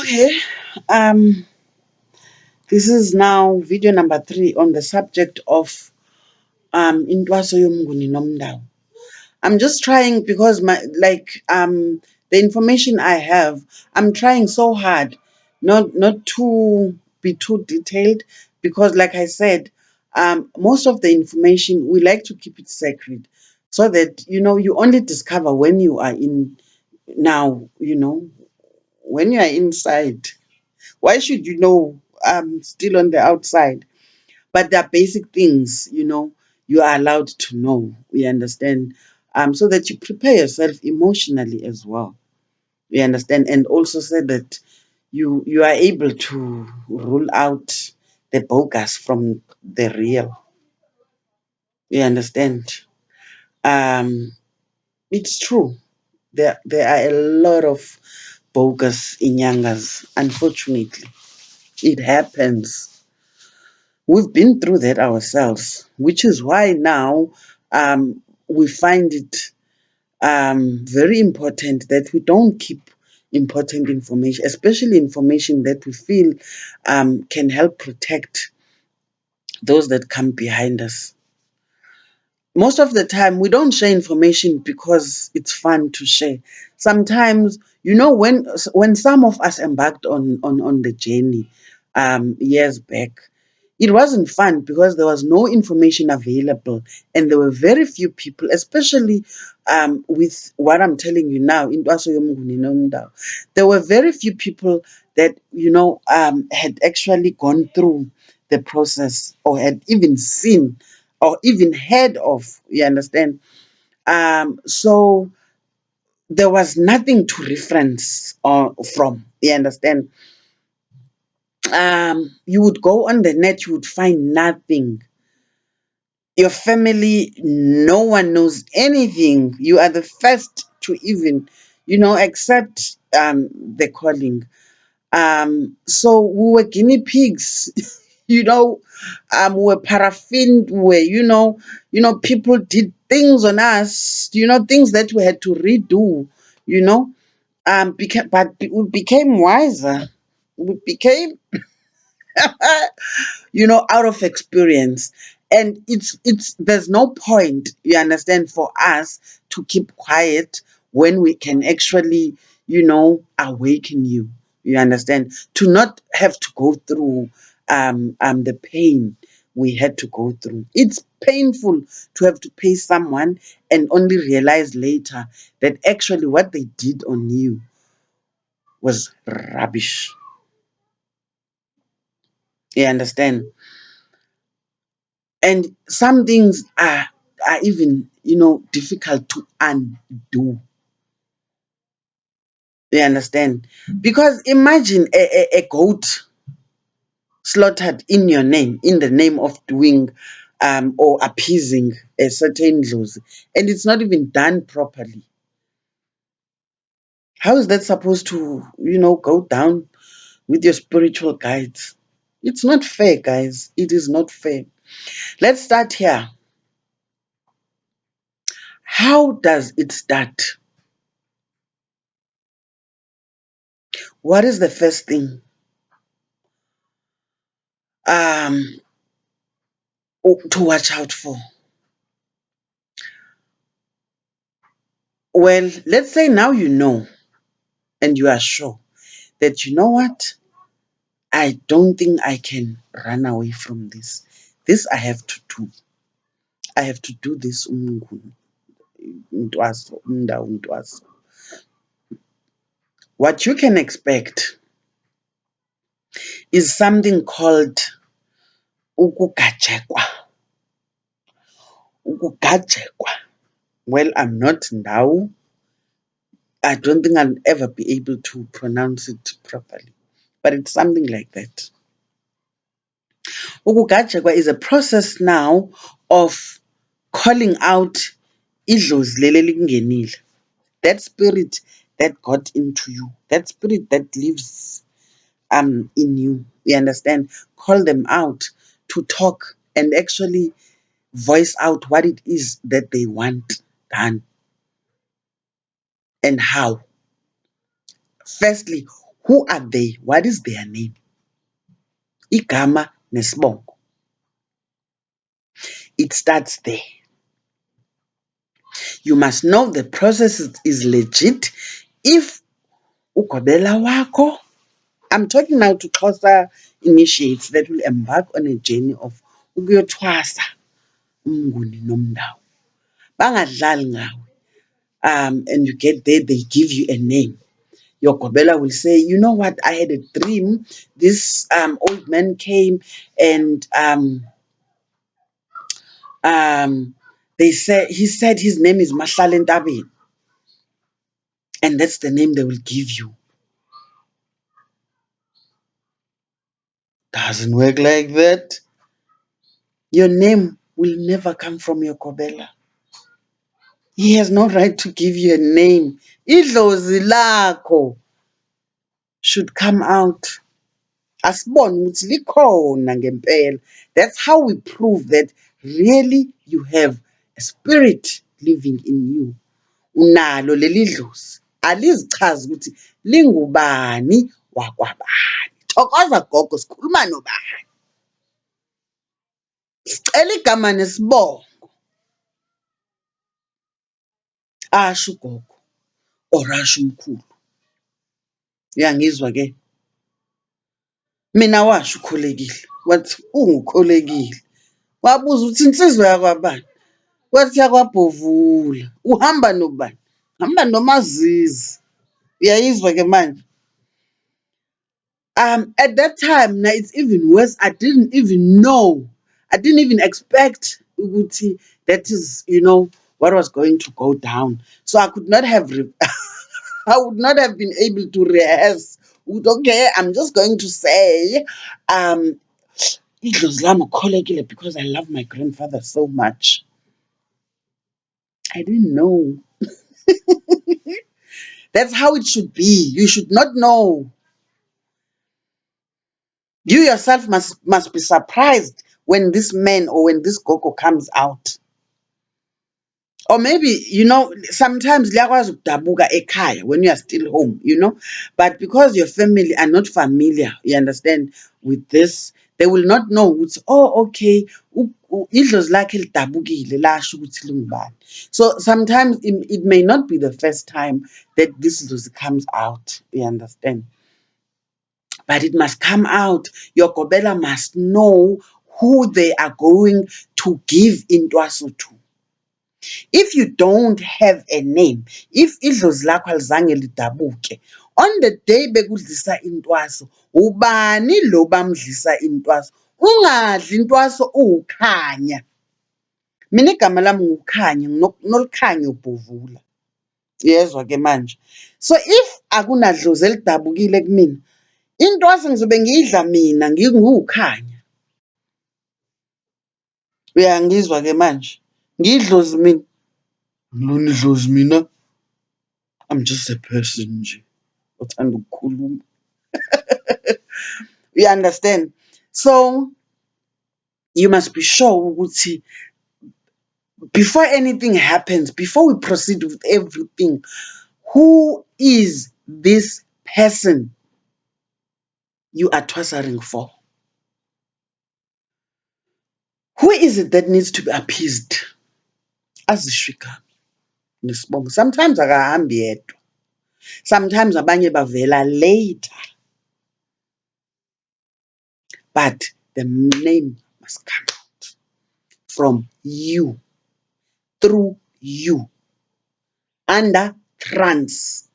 Okay, um, this is now video number 3 on the subject of intwaso yoMnguni noMndawu. I'm just trying because the information I have, I'm trying so hard not to be too detailed because like I said, most of the information we like to keep it sacred so that you only discover when you are in now, when you are inside. Why should you know still on the outside? But there are basic things, you are allowed to know. We understand. So that you prepare yourself emotionally as well. We understand. And also say that you are able to rule out the bogus from the real. We understand. Um, it's true. There are a lot of bogus inyangas, unfortunately. It happens. We've been through that ourselves, which is why now we find it very important that we don't keep important information, especially information that we feel can help protect those that come behind us. Most of the time we don't share information because it's fun to share. Sometimes, when some of us embarked on the journey years back, it wasn't fun because there was no information available and there were very few people, especially with what I'm telling you now, intwaso yoMnguni noMndawu. There were very few people that had actually gone through the process or had even seen or even heard of, you understand. So there was nothing to reference or from, you understand. You would go on the net, you would find nothing. Your family, no one knows anything. You are the first to even accept the calling. So we were guinea pigs. We were paraffined, where people did things on us, things that we had to redo, you know but we became wiser. We became out of experience. And it's there's no point, you understand, for us to keep quiet when we can actually awaken you. You understand, to not have to go through the pain we had to go through. It's painful to have to pay someone and only realize later that actually what they did on you was rubbish. You understand? And some things are even difficult to undo. You understand? Because imagine a goat slaughtered in your name, in the name of doing or appeasing a certain laws, and it's not even done properly. How is that supposed to go down with your spiritual guides? It's not fair, guys. It is not fair. Let's start here. How does it start? What is the first thing um to watch out for? Well, let's say now and you are sure that what, I don't think I can run away from this. This I have to do. I have to do this. Intwaso, Mndawu, intwaso. What you can expect is something called ukugajekwa. Ukugajekwa. Well, I'm not Mndawu. I don't think I'll ever be able to pronounce it properly, but it's something like that. Ukugajekwa is a process now of calling out idlozi leli elikungenile. That spirit that got into you, that spirit that lives in you. You understand? Call them out to talk and actually voice out what it is that they want done and how. Firstly, Who are they? What is their name? Igama nesibongo. It starts there. You must know the process is legit. If ugobela wakho, I'm talking now to Xhosa initiates that will embark on a journey of ukuyothwasa uMnguni noMndawu. Bangadlali ngawe. And you get there, they give you a name. Your gobela will say, you know what, I had a dream. This old man came and he said his name is Mahlalentabi, and that's the name they will give you. Doesn't work like that. Your name will never come from your gobela. He has no right to give you a name. Idlozi lakho should come out. Asibone ukuthi likhona ngempela. That's how we prove that really you have a spirit living in you. Unalo leli dlozi. Alizichazi ukuthi lingubani wakwabani. Thokoza gogo, sikhuluma nobani. Sicela igama nesibongo. Asho ugogo or asho umkhulu. Uyangizwa ke? Mina washo ukholekile. Wathi ungukholekile. Wabuza ukuthi insizwa yakwabani? Wathi yakwabhovula. Uhamba nobani? Hamba noMazizi. Uyayizwa ke manje? At that time, now it's even worse. I didn't even know. I didn't even expect ukuthi that is, what was going to go down. So I could not have, I would not have been able to rehearse. Okay, I'm just going to say, idlozi lami ukholekile because I love my grandfather so much. I didn't know. That's how it should be. You should not know. You yourself must be surprised when this man or when this gogo comes out. Or maybe, sometimes liyakwazi ukudabuka ekhaya when you are still home, But because your family are not familiar, you understand, with this, they will not know ukuthi, oh, okay, idlozi lakhe lidabukile lasho ukuthi lingubani. So sometimes it may not be the first time that this idlozi comes out, you understand. But it must come out. Your gobela must know who they are going to give intwaso to. If you don't have a name, if idlozi lakho alizange lidabuke, on the day bekudlisa intwaso, ubani lo bamdlisa intwaso? Ungadli intwaso ukhanya. Mina igama lami nguKhanya, nolikhanya ubhovula. Yezwa ke manje. So if akunadlozi elidabukile kumina, intwaso ngizobe ngiyidla mina nginguKhanya. Uyangizwa ke manje? Ngidlozi mina. Ngilona idlozi mina. I'm just a person nje othanda ukukhuluma. You understand? So you must be sure ukuthi before anything happens, before we proceed with everything, who is this person you are twasaring for? Who is it that needs to be appeased? Azishika nesibongo. Sometimes akahambi yedwa. Sometimes abanye bavela later. But the name must come out from you, through you, under trance.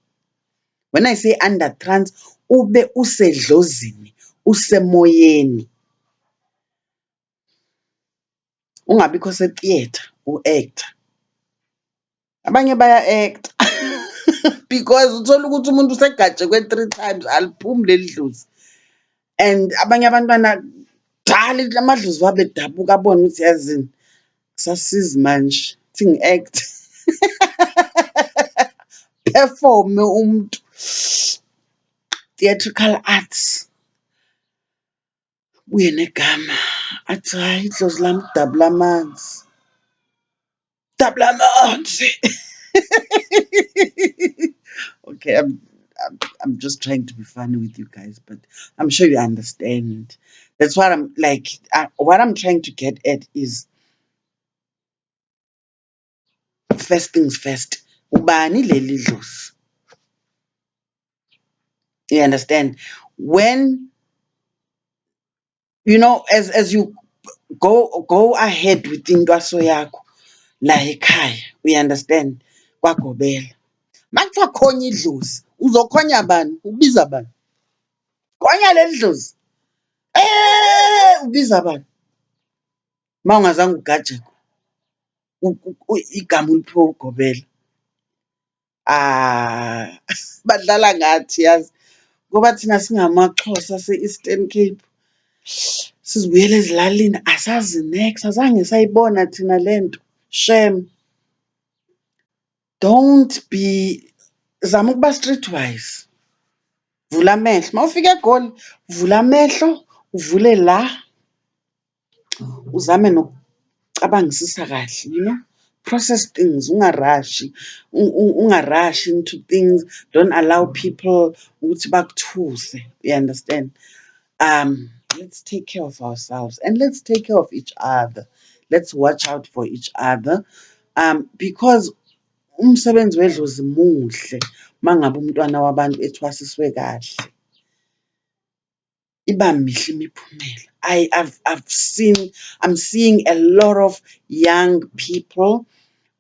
When I say under trance, ube usedlozini, usemoyeni. Ungabikho se-theatre, u-act. Abanye baya-act. Because uthola ukuthi umuntu usegatshe 3 times, aliphumi leli dlozi. And abanye abantwana dala amadlozi wabo edabuka abone ukuthi yazini, kusasizi manje, thi ngi-act. Performe umuntu. Theatrical arts. Buye negama. Athi hayi idlozi lami kudabula amanzi. Dabula amanzi. Okay, I'm just trying to be funny with you guys, but I'm sure you understand. That's what I'm like. What I'm trying to get at is first things first. Ubani leli dlozi? You understand? When as you go ahead with intwaso yakho la ekhaya, we understand kwagobela. Makuthiwa khonya idlozi, uzokhonya bani? Ubiza bani? Khonya leli dlozi. Ubiza bani? Uma ungazange ugaje igama uliphiwe ugobela. Ah, badlala ngathi yazi. Ngoba thina singamaXhosa se-Eastern Cape sizibuyele ezilalini asazi next, azange sayibona thina lento. Shame. Don't be zama ukuba streetwise. Vula amehlo. Uma ufika eGoli, vula amehlo, uvule la, uzame nokucabangisisa kahle. Process things, ungarashi. Ungarashi into things. Don't allow people ukuthi bakuthuse. You understand? Let's take care of ourselves and let's take care of each other. Let's watch out for each other. Because umsebenzi wedlozi muhle mangabe umntwana wabantu ethwasiswe kahle. Iba mihle imiphumela. I'm seeing a lot of young people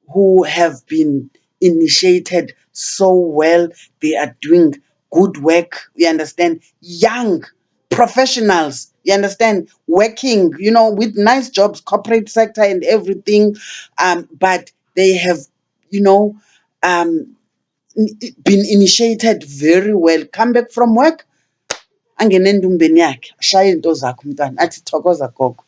who have been initiated so well. They are doing good work. You understand? Young professionals. You understand? Working, with nice jobs, corporate sector and everything. But they have, you know, um, been initiated very well. Come back from work, angene endumbeni yakhe, ashaye into zakhe umntwana athi thokoza gogo.